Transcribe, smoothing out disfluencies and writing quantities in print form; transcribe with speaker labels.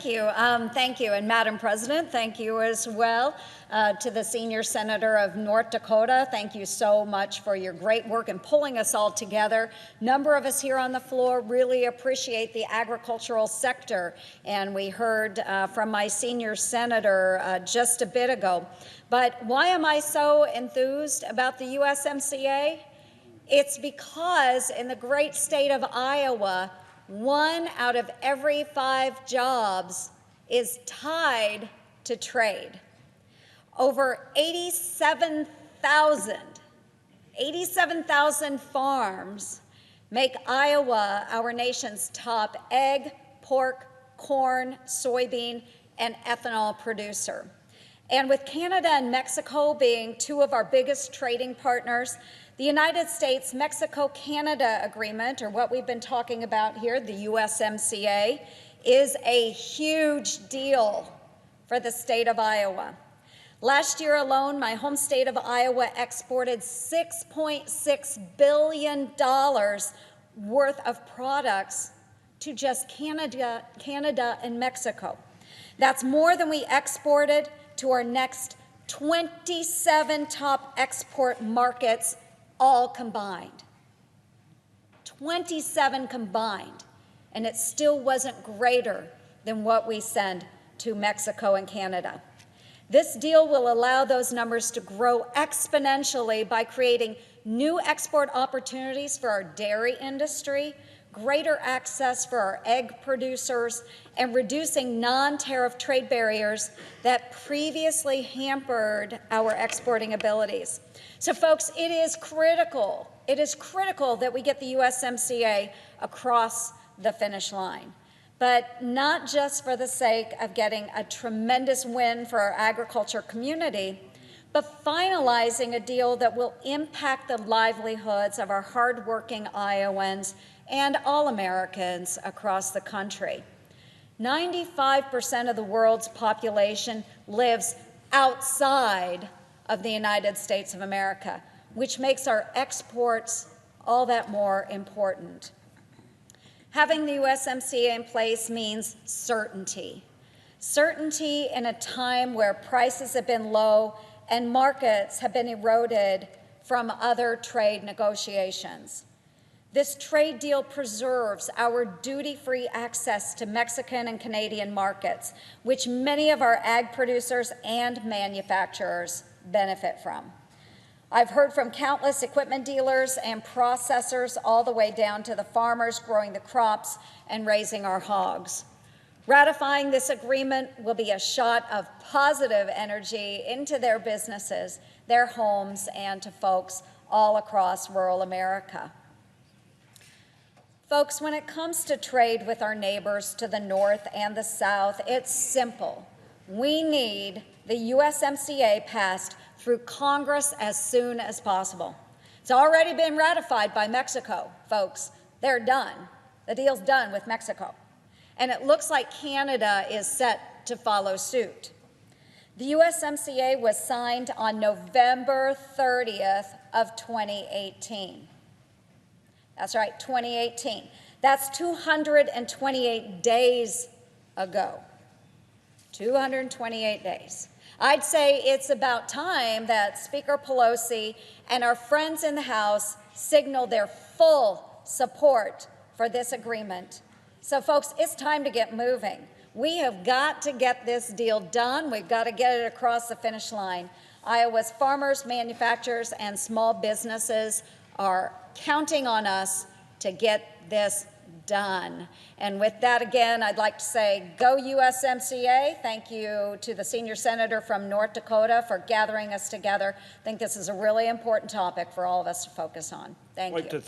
Speaker 1: Thank you. Thank you. And Madam President, thank you as well to the senior senator of North Dakota. Thank you so much for your great work in pulling us all together. A number of us here on the floor really appreciate the agricultural sector, and we heard from my senior senator just a bit ago. But why am I so enthused about the USMCA? It's because in the great state of Iowa, 1 out of every 5 jobs is tied to trade. Over 87,000 farms make Iowa our nation's top egg, pork, corn, soybean, and ethanol producer. And with Canada and Mexico being 2 of our biggest trading partners, the United States Mexico-Canada Agreement, or what we've been talking about here, the USMCA, is a huge deal for the state of Iowa. Last year alone, my home state of Iowa exported $6.6 billion worth of products to just Canada and Mexico. That's more than we exported to our next 27 top export markets all combined. 27 combined, and it still wasn't greater than what we send to Mexico and Canada. This deal will allow those numbers to grow exponentially by creating new export opportunities for our dairy industry, greater access for our egg producers, and reducing non-tariff trade barriers that previously hampered our exporting abilities. So folks, it is critical that we get the USMCA across the finish line, but not just for the sake of getting a tremendous win for our agriculture community, but finalizing a deal that will impact the livelihoods of our hardworking Iowans and all Americans across the country. 95% of the world's population lives outside of the United States of America, which makes our exports all that more important. Having the USMCA in place means certainty. Certainty in a time where prices have been low and markets have been eroded from other trade negotiations. This trade deal preserves our duty-free access to Mexican and Canadian markets, which many of our ag producers and manufacturers benefit from. I've heard from countless equipment dealers and processors all the way down to the farmers growing the crops and raising our hogs. Ratifying this agreement will be a shot of positive energy into their businesses, their homes, and to folks all across rural America. Folks, when it comes to trade with our neighbors to the north and the south, it's simple. We need the USMCA passed through Congress as soon as possible. It's already been ratified by Mexico, folks. They're done. The deal's done with Mexico. And it looks like Canada is set to follow suit. The USMCA was signed on November 30th of 2018. That's right, 2018. That's 228 days ago. 228 days. I'd say it's about time that Speaker Pelosi and our friends in the House signal their full support for this agreement. So folks, it's time to get moving. We have got to get this deal done. We've got to get it across the finish line. Iowa's farmers, manufacturers, and small businesses are counting on us to get this done. And with that, again, I'd like to say, go USMCA. Thank you to the senior senator from North Dakota for gathering us together. I think this is a really important topic for all of us to focus on. Thank you.